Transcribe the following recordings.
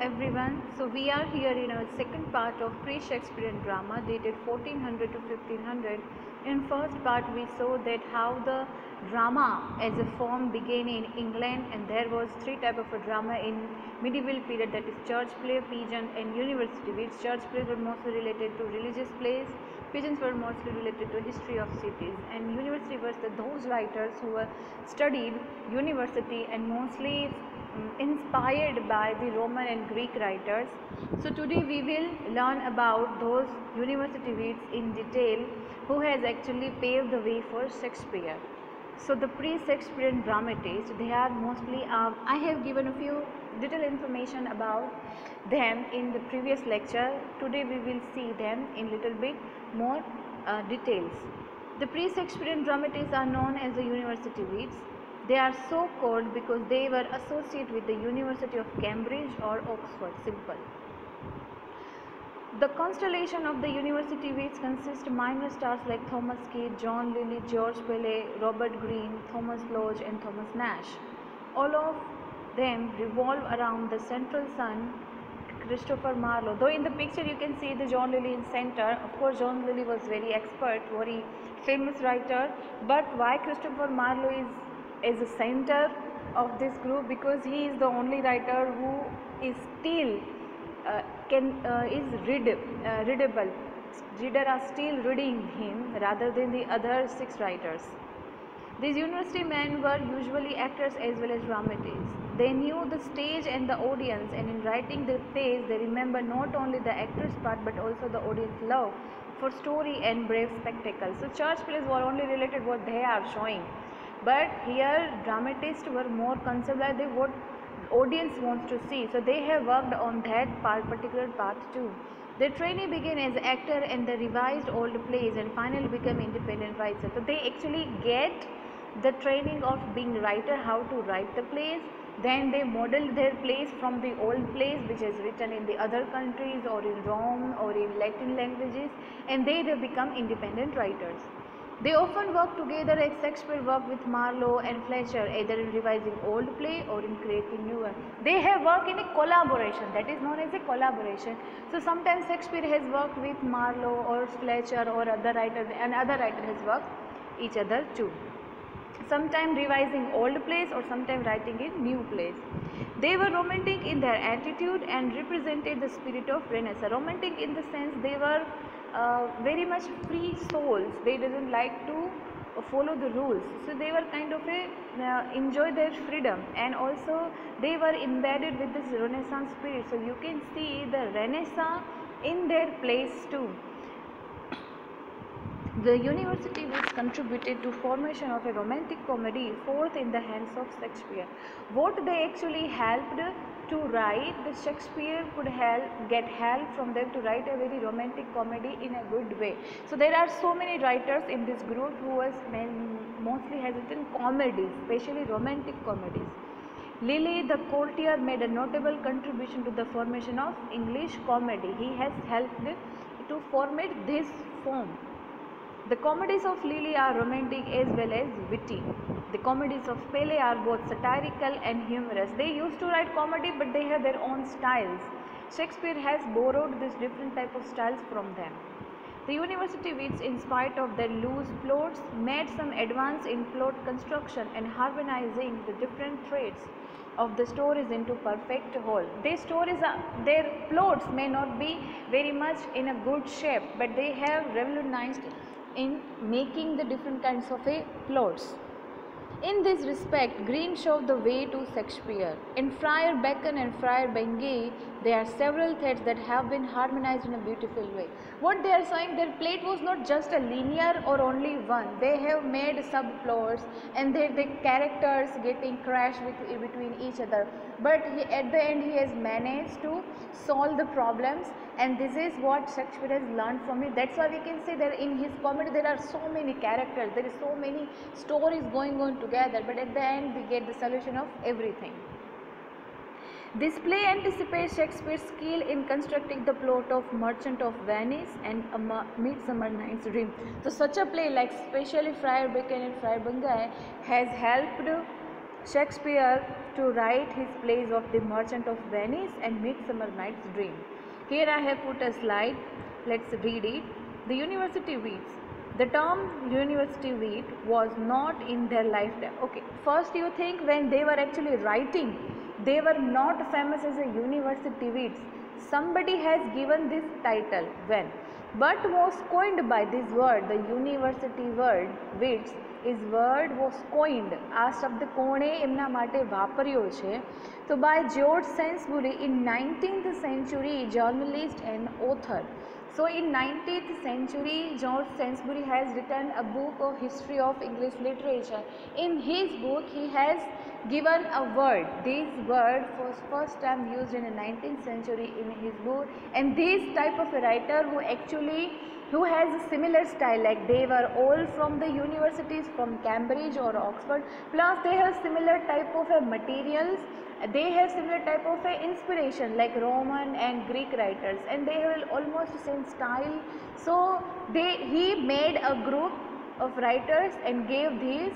everyone. So we are here in our second part of pre-Shakespearean drama dated 1400 to 1500. In first part we saw that how the drama as a form began in England, and there was three type of a drama in medieval period, that is church play, pageant and university, which church plays were mostly related to religious plays, pageants were mostly related to history of cities, and university was those writers who were studied university and mostly inspired by the Roman and Greek writers. So today we will learn about those university wits in detail who has actually paved the way for Shakespeare. So the pre-Shakespearean dramatists, they are mostly, I have given a few detailed information about them in the previous lecture. Today we will see them in little bit more details. The pre-Shakespearean dramatists are known as the university wits. They are so called because they were associated with the University of Cambridge or Oxford, simple. The constellation of the university wits consists of minor stars like Thomas Keat, John Lilly, George Peele, Robert Greene, Thomas Lodge and Thomas Nash. All of them revolve around the central sun, Christopher Marlowe. Though in the picture you can see the John Lilly in center. Of course John Lilly was very expert, very famous writer, but why Christopher Marlowe is the center of this group? Because he is the only writer who is still readable. Reader are still reading him rather than the other six writers. These university men were usually actors as well as dramatists. They knew the stage and the audience, and in writing their plays they remember not only the actor's part but also the audience love for story and brave spectacle. So church plays were only related what they are showing, but here dramatists were more concerned with what audience wants to see. So they have worked on that particular part too. Their training began as actor and they revised old plays and finally become independent writers. So they actually get the training of being writer, how to write the plays. Then they model their plays from the old plays which is written in the other countries or in Rome or in Latin languages, and they become independent writers. They often work together as Shakespeare worked with Marlowe and Fletcher, either in revising old play or in creating new one. They have worked in a collaboration, that is known as a collaboration. So sometimes Shakespeare has worked with Marlowe or Fletcher or other writers, and other writer has worked each other too. Sometimes revising old plays or sometimes writing in new plays. They were romantic in their attitude and represented the spirit of Renaissance. Romantic in the sense they were very much free souls. They didn't like to follow the rules, so they were kind of enjoy their freedom, and also they were embedded with this Renaissance spirit. So you can see the Renaissance in their plays too. The university which contributed to formation of a romantic comedy fourth in the hands of Shakespeare. What they actually helped to write, the Shakespeare could get help from them to write a very romantic comedy in a good way. So there are so many writers in this group who was mostly has written comedies, especially romantic comedies. Lilly the courtier made a notable contribution to the formation of English comedy. He has helped to formate this form. The comedies of Lilly are romantic as well as witty. The comedies of Peele are both satirical and humorous. They used to write comedy, but they have their own styles. Shakespeare has borrowed this different type of styles from them. The university wits, in spite of their loose plots, made some advance in plot construction and harmonizing the different threads of the stories into perfect whole. Their plots may not be very much in a good shape, but they have revolutionized in making the different kinds of plots. In this respect, Greene showed the way to Shakespeare. In Friar Bacon and Friar Bungay, there are several threads that have been harmonized in a beautiful way. What they are saying, their plot was not just a linear or only one. They have made subplots and the characters getting crashed between each other. But at the end, he has managed to solve the problems, and this is what Shakespeare has learned from it. That's why we can say that in his comedy there are so many characters, there is so many stories going on together, but at the end we get the solution of everything. This play anticipates Shakespeare's skill in constructing the plot of Merchant of Venice and A Midsummer Night's Dream. So such a play like especially Friar Bacon and Friar Bungay has helped Shakespeare to write his plays of The Merchant of Venice and Midsummer Night's Dream. Here I have put a slide. Let's read it. The University Weeds. The term University Weed was not in their lifetime. Okay, first you think when they were actually writing, they were not famous as a University Weeds. Somebody has given this title when, but was coined by this word, the University word, Weeds. Is word was coined. આ શબ્દ કોણે એમના માટે વાપર્યો છે? તો by George Sainsbury in 19th century journalist and author. So in 19th century, George Sainsbury has written a book of history of English literature. In his book, he has given a word. This word was first time used in the 19th century in his book, and this type of a writer who has a similar style, like they were all from the universities from Cambridge or Oxford, plus they have similar type of materials, they have similar type of inspiration like Roman and Greek writers, and they have almost same style. So he made a group of writers and gave this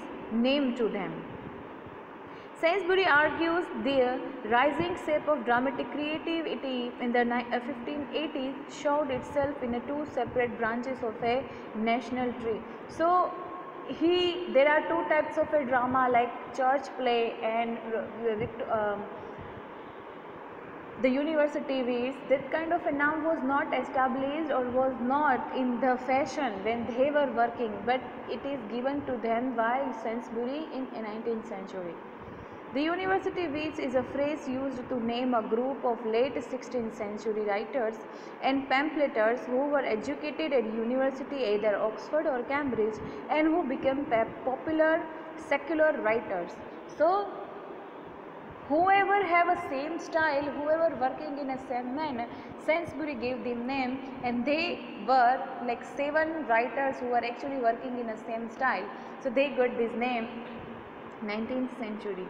name to them. Sainsbury argues the rising shape of dramatic creativity in the 1580s showed itself in two separate branches of a national tree. So there are two types of a drama, like church play and the University Weeds. That kind of a noun was not established or was not in the fashion when they were working, but it is given to them by Sainsbury in 19th century. The University Weeds is a phrase used to name a group of late 16th century writers and pamphleteers who were educated at university, either Oxford or Cambridge, and who became popular secular writers. So whoever have a same style, whoever working in a same manner, Sainsbury gave them name, and they were like 7 writers who were actually working in a same style. So they got this name 19th century.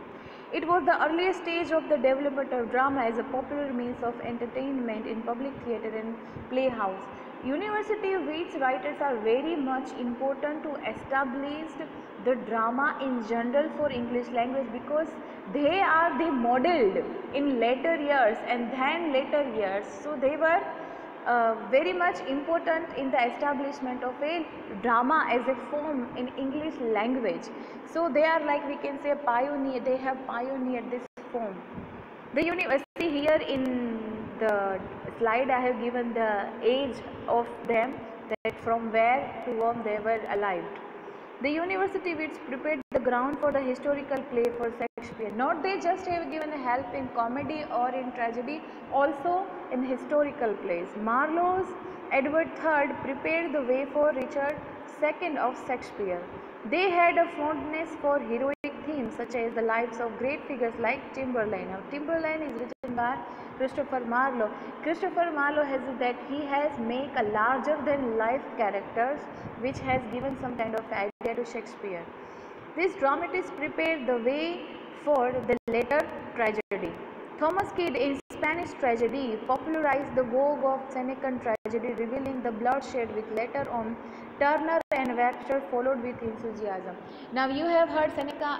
It was the earliest stage of the development of drama as a popular means of entertainment in public theatre and playhouse. University Weeds writers are very much important to establish the drama in general for English language, because they are the modeled in later years and then later years. So they were very much important in the establishment of a drama as a form in English language. So they are, like we can say, pioneer. They have pioneered this form. The university, here in the slide I have given the age of them, that from where to whom they were alive. The University Weeds prepared the ground for the historical play for Shakespeare. Not they just have given help in comedy or in tragedy, also in historical plays. Marlowe's Edward III prepared the way for Richard II of Shakespeare. They had a fondness for heroic themes such as the lives of great figures like Timberline. Now, Timberline is written by Christopher Marlowe. Christopher Marlowe has that he has make a larger than life characters, which has given some kind of idea to Shakespeare. These dramatists prepared the way for the later tragedy. Thomas Kyd in Spanish tragedy popularized the vogue of Senecan tragedy, revealing the bloodshed, which later on Turner and Webster followed with enthusiasm. Now you have heard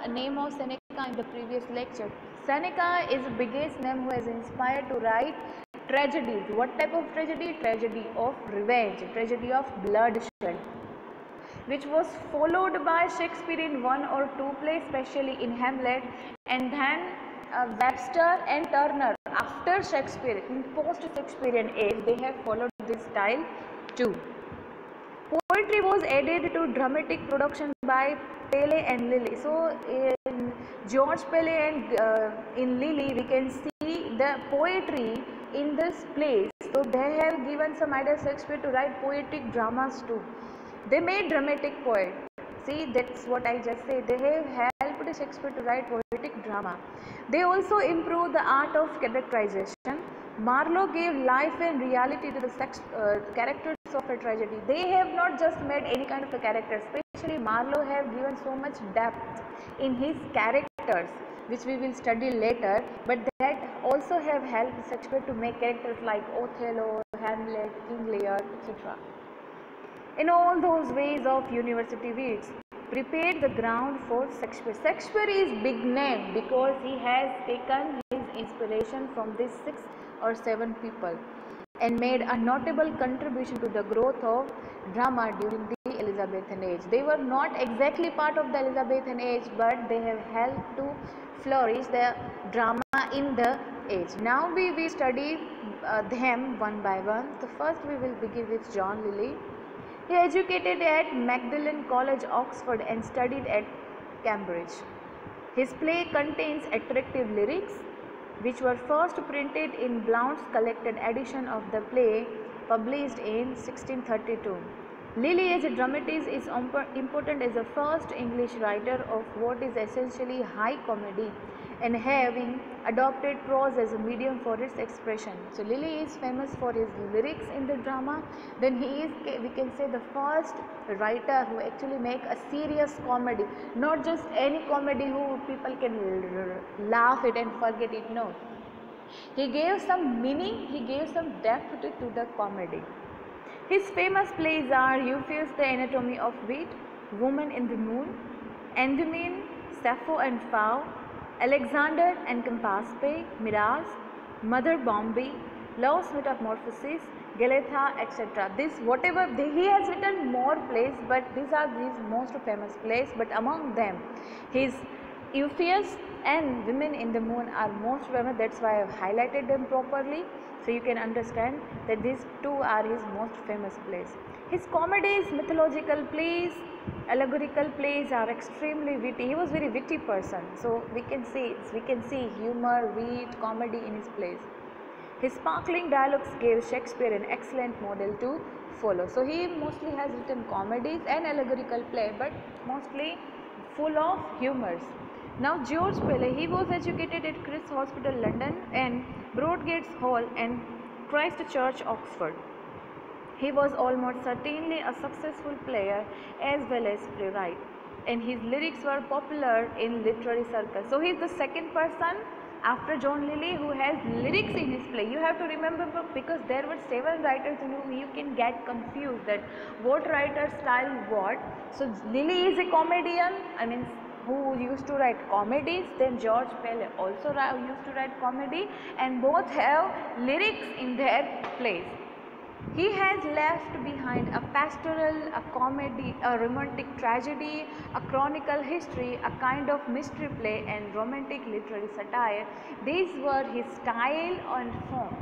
name of Seneca in the previous lecture. Seneca is the biggest name who has inspired to write tragedies. What type of tragedy? Tragedy of revenge, tragedy of bloodshed, which was followed by Shakespeare in 1 or 2 plays, especially in Hamlet, and then Webster and Turner after Shakespeare, in post-Shakespearean age, they have followed this style too. Poetry was added to dramatic production by Pele and Lilly. So in George Pele and in Lilly, we can see the poetry in this place. So they have given some idea Shakespeare to write poetic dramas too. They made dramatic poet. See, that's what I just said. They have helped Shakespeare to write poetic drama. They also improved the art of characterization. Marlowe gave life and reality to the characters of a tragedy. They have not just made any kind of a character. Especially Marlowe have given so much depth in his characters, which we will study later. But that also have helped Shakespeare to make characters like Othello, Hamlet, King Lear, etc. In all those ways of University Weeds, prepared the ground for Shakespeare. Shakespeare is big name because he has taken his inspiration from these 6 or 7 people and made a notable contribution to the growth of drama during the Elizabethan age. They were not exactly part of the Elizabethan age, but they have helped to flourish the drama in the age. Now we will study them one by one. So first we will begin with John Lilly. He educated at Magdalen College, Oxford and studied at Cambridge. His play contains attractive lyrics which were first printed in Blount's collected edition of the play published in 1632. Lilly as a dramatist is important as the first English writer of what is essentially high comedy and having adopted prose as a medium for its expression. So Lilly is famous for his lyrics in the drama. Then he is, we can say, the first writer who actually make a serious comedy, not just any comedy who people can laugh it and forget it. No, he gave some meaning, he gave some depth to the comedy. His famous plays are Euphues, The Anatomy of Wit, Woman in the Moon, Endymion, Sappho and Phao, Alexander and Campaspe, Miraz, Mother Bombay, Love's Metamorphosis, Galetha, etc. This whatever he has written more plays, but these are his most famous plays. But among them, his Euphues and Women in the Moon are most famous. That's why I have highlighted them properly, so you can understand that these two are his most famous plays. His comedies, mythological plays, allegorical plays are extremely witty. He was very witty person, so we can see humor, wit, comedy in his plays. His sparkling dialogues gave Shakespeare an excellent model to follow. So he mostly has written comedies and allegorical play, but mostly full of humors. Now George Pele, he was educated at Christ's Hospital, London and Broadgate's Hall and Christ Church, Oxford. He was almost certainly a successful player as well as playwright, and his lyrics were popular in literary circles. So he is the second person after John Lilly who has lyrics in his play. You have to remember, because there were 7 writers, you can get confused that what writer style what. So Lilly is a comedian, who used to write comedies. Then George Pele also used to write comedy, and both have lyrics in their plays. He has left behind a pastoral, a comedy, a romantic tragedy, a chronicle history, a kind of mystery play and romantic literary satire. These were his style and form.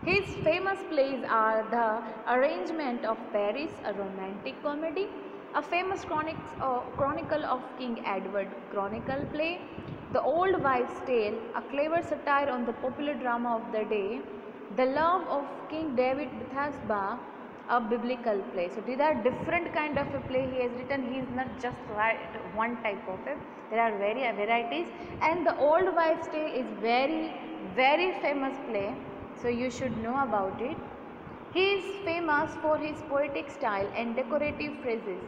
His famous plays are The Arrangement of Paris, a romantic comedy, a famous chronicle of King Edward chronicle play, The Old Wives' Tale, a clever satire on the popular drama of the day, The Love of King David Bathsheba, a biblical play. So these are different kind of a play he has written. He is not just one type of it. There are varieties. And The Old Wives' Tale is very famous play. So you should know about it. He is famous for his poetic style and decorative phrases.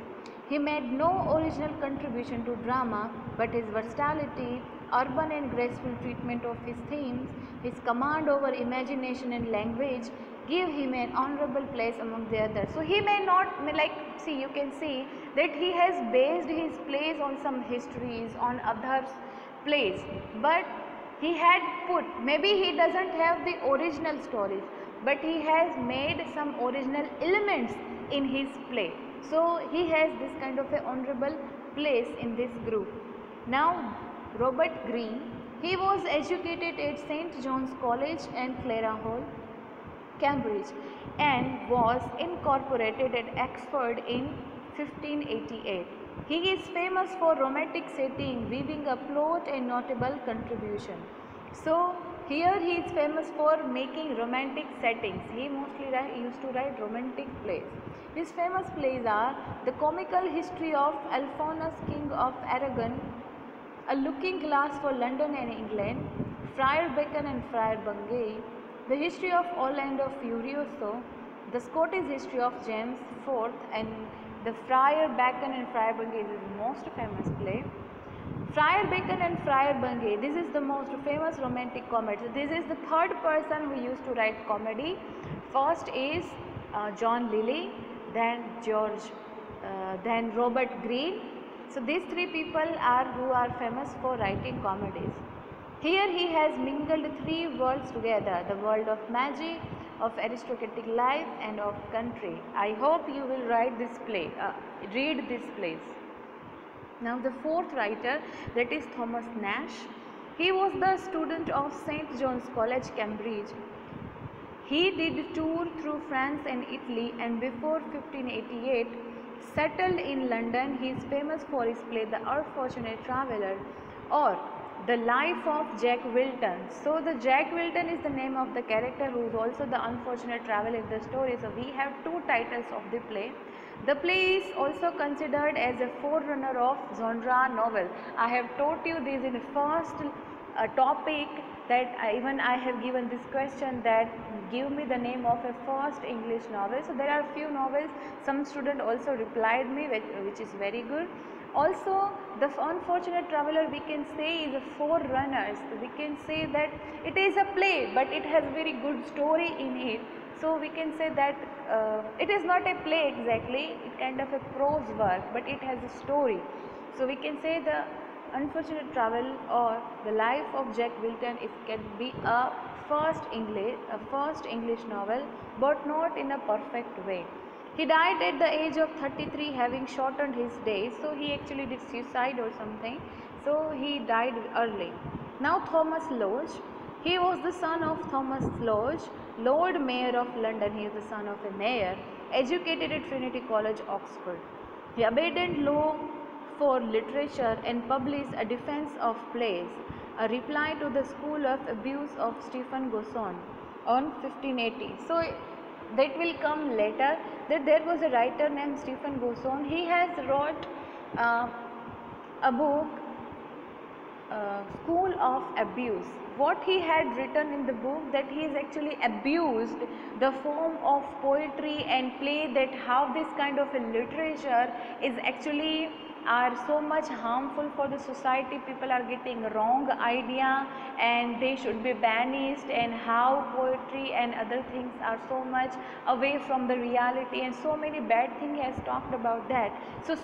He made no original contribution to drama, but his versatility, urban and graceful treatment of his themes, his command over imagination and language give him an honorable place among the others. So he may not, you can see that he has based his plays on some histories, on others' plays, but he had put, maybe he doesn't have the original stories, but he has made some original elements in his play. So he has this kind of an honorable place in this group. Now Robert Greene, he was educated at St. John's College and Clara Hall, Cambridge, and was incorporated at Oxford in 1588. He is famous for romantic setting, weaving a plot and notable contribution. So here he is famous for making romantic settings. He mostly used to write romantic plays. His famous plays are The Comical History of Alphonsus, King of Aragon, A Looking Glass for London and England, Friar Bacon and Friar Bungay, The History of Orlando Furioso, The Scottish History of James IV, and The Friar Bacon and Friar Bungay is his most famous play. Friar Bacon and Friar Bungay, this is the most famous romantic comedy. This is the third person who used to write comedy. First is John Lilly, then Robert Greene, So these three people are who are famous for writing comedies. Here he has mingled three worlds together, the world of magic, of aristocratic life and of country. I hope you will read this plays. Now the fourth writer, that is Thomas Nash. He was the student of St. John's College, Cambridge. He did tour through France and Italy, and before 1588 settled in London. He is famous for his play The Unfortunate Traveller or The Life of Jack Wilton. So the Jack Wilton is the name of the character who is also the unfortunate traveller in the story. So we have two titles of the play. The play is also considered as a forerunner of genre novel. I have taught you this in the first topic, that even I have given this question that give me the name of a first English novel. So there are few novels. Some student also replied me, which is very good. Also, The Unfortunate Traveller, we can say, is a forerunner. So we can say that it is a play, but it has very good story in it. So we can say that it is not a play exactly, it kind of a prose work, but it has a story. So we can say The Unfortunate Travel or The Life of Jack Wilton, it can be a first English novel, but not in a perfect way. He died at the age of 33, having shortened his days. So he actually did suicide or something. So he died early. Now Thomas Lodge. He was the son of Thomas Lodge, Lord Mayor of London. He is the son of a mayor, educated at Trinity College, Oxford. He abandoned law for literature and published A Defence of Plays, a reply to the school of abuse of Stephen Gosson on 1580. So that will come later, that there was a writer named Stephen Gosson. He has wrote a book, School of Abuse. What he had written in the book, that he has actually abused the form of poetry and play, that how this kind of a literature is actually are so much harmful for the society. People are getting wrong idea and they should be banished, and how poetry and other things are so much away from the reality, and so many bad things has talked about that.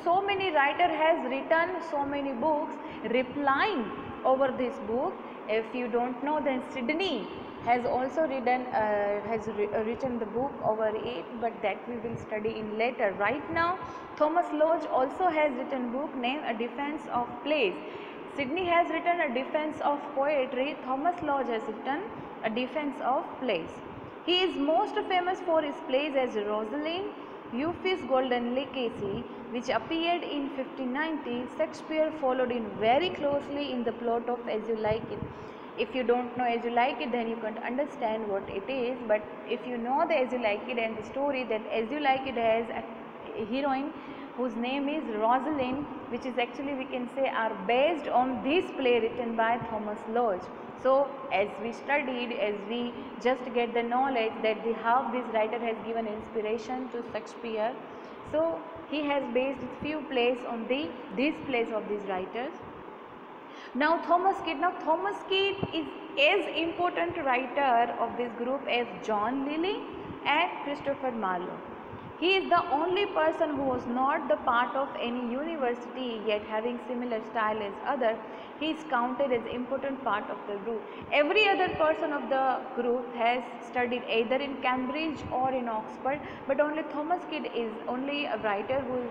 So many writer has written so many books replying over this book. If you don't know, then Sydney has also written the book over it, but that we will study in later. Right now Thomas Lodge also has written book named A Defence of Plays. Sydney has written A Defence of Poetry. Thomas Lodge has written A Defence of Plays. He is most famous for his plays as Rosaline, Euphues' Golden Legacy, which appeared in 1590. Shakespeare followed in very closely in the plot of As You Like It. If you don't know As You Like It, then you can't understand what it is. But if you know the As You Like It and the story, that As You Like It has a heroine whose name is Rosaline, which is actually, we can say, are based on this play written by Thomas Lodge. So as we studied, as we just get the knowledge that how this writer has given inspiration to Shakespeare, so he has based few plays on these plays of these writers. Now Thomas Kidd. Now Thomas Kidd is as important writer of this group as John Lyly and Christopher Marlowe. He is the only person who was not the part of any university, yet having similar style as others. He is counted as important part of the group. Every other person of the group has studied either in Cambridge or in Oxford, but only Thomas Kidd is only a writer who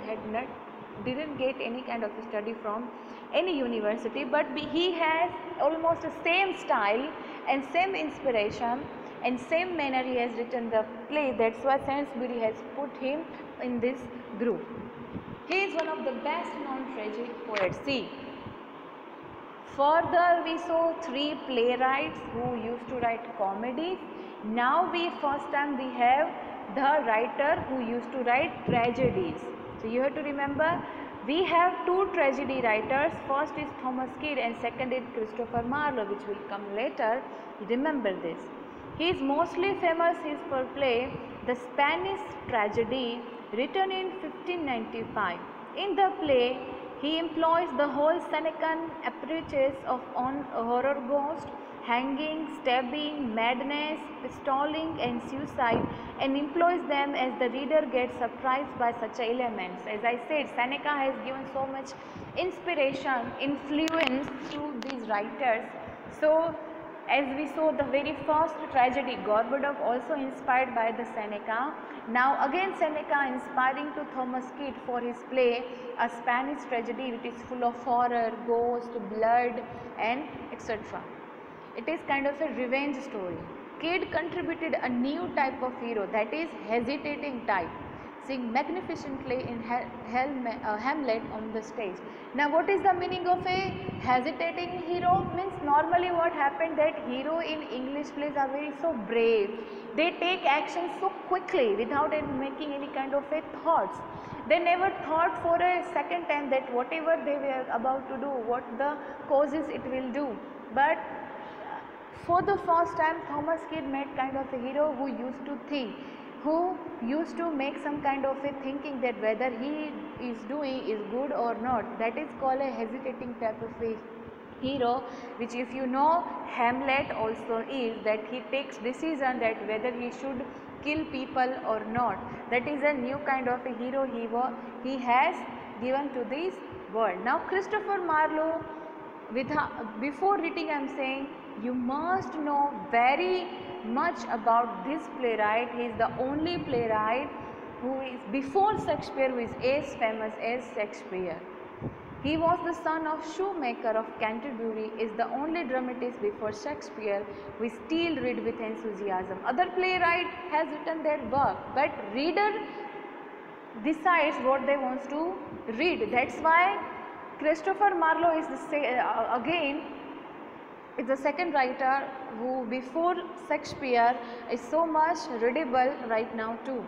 didn't get any kind of study from any university, but he has almost the same style and same inspiration and same manner he has written the play. That's why Sainsbury has put him in this group. He is one of the best known tragic poets. See, further we saw three playwrights who used to write comedies. Now first time we have the writer who used to write tragedies. So you have to remember, we have two tragedy writers. First is Thomas Kidd and second is Christopher Marlowe, which will come later. Remember this. He is mostly famous for play The Spanish Tragedy, written in 1595. In the play, he employs the whole Senecan apparatus of horror ghost, hanging, stabbing, madness, stalling and suicide, and employs them as the reader gets surprised by such elements. As I said, Seneca has given so much inspiration, influence to these writers. So as we saw the very first tragedy, Gorboduc, also inspired by the Seneca. Now again Seneca inspiring to Thomas Kyd for his play A Spanish Tragedy, which is full of horror, ghost, blood and etc. It is kind of a revenge story. Kyd contributed a new type of hero, that is hesitating type, sing magnificently in Hamlet on the stage. Now what is the meaning of a hesitating hero? Means normally what happened that hero in English plays are very so brave. They take action so quickly without making any kind of a thoughts. They never thought for a second time that whatever they were about to do, what the causes it will do. But for the first time Thomas Kyd made kind of a hero who used to think, who used to make some kind of a thinking that whether he is doing is good or not. That is called a hesitating type of a hero, which if you know Hamlet also is, that he takes decision that whether he should kill people or not. That is a new kind of a hero he has given to this world. Now Christopher Marlowe, before reading I am saying you must know very much about this playwright. He is the only playwright who is before Shakespeare who is as famous as Shakespeare. He was the son of shoemaker of Canterbury, is the only dramatist before Shakespeare we still read with enthusiasm. Other playwright has written their work, but reader decides what they want to read. That's why Christopher Marlowe is is the second writer who before Shakespeare is so much readable right now too.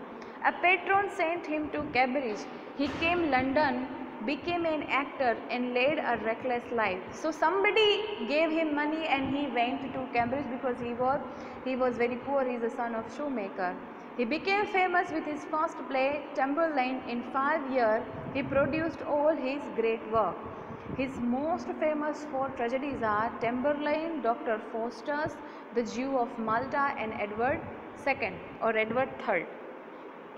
A patron sent him to Cambridge. He came London, became an actor and led a reckless life. So somebody gave him money and he went to Cambridge because he was very poor. He is the son of shoemaker. He became famous with his first play Tamburlaine. In 5 years he produced all his great work. His most famous 4 tragedies are Tamburlaine, Dr. Faustus, The Jew of Malta and Edward II or Edward III.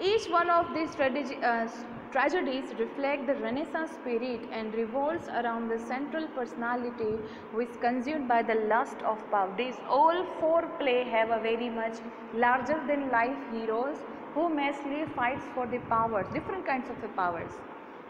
Each one of these tragedies reflect the Renaissance spirit and revolves around the central personality who is consumed by the lust of power. These all 4 plays have a very much larger than life heroes who mostly fights for the powers, different kinds of the powers.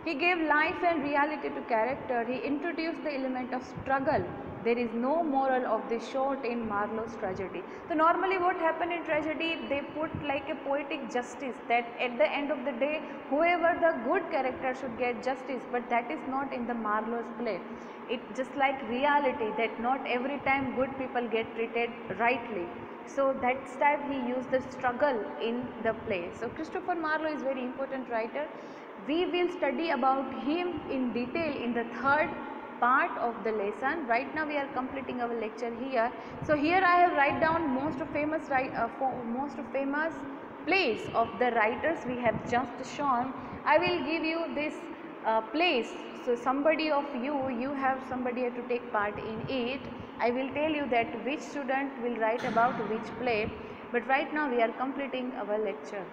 He gave life and reality to character. He introduced the element of struggle. There is no moral of the short in Marlowe's tragedy. So normally what happened in tragedy, they put like a poetic justice that at the end of the day whoever the good character should get justice, but that is not in the Marlowe's play. It just like reality that not every time good people get treated rightly. So that's type he used the struggle in the play. So Christopher Marlowe is very important writer. We will study about him in detail in the 3rd part of the lesson. Right now we are completing our lecture here. So here I have write down most famous plays of the writers we have just shown. I will give you this plays. So somebody of you have somebody to take part in it. I will tell you that which student will write about which play. But right now we are completing our lecture.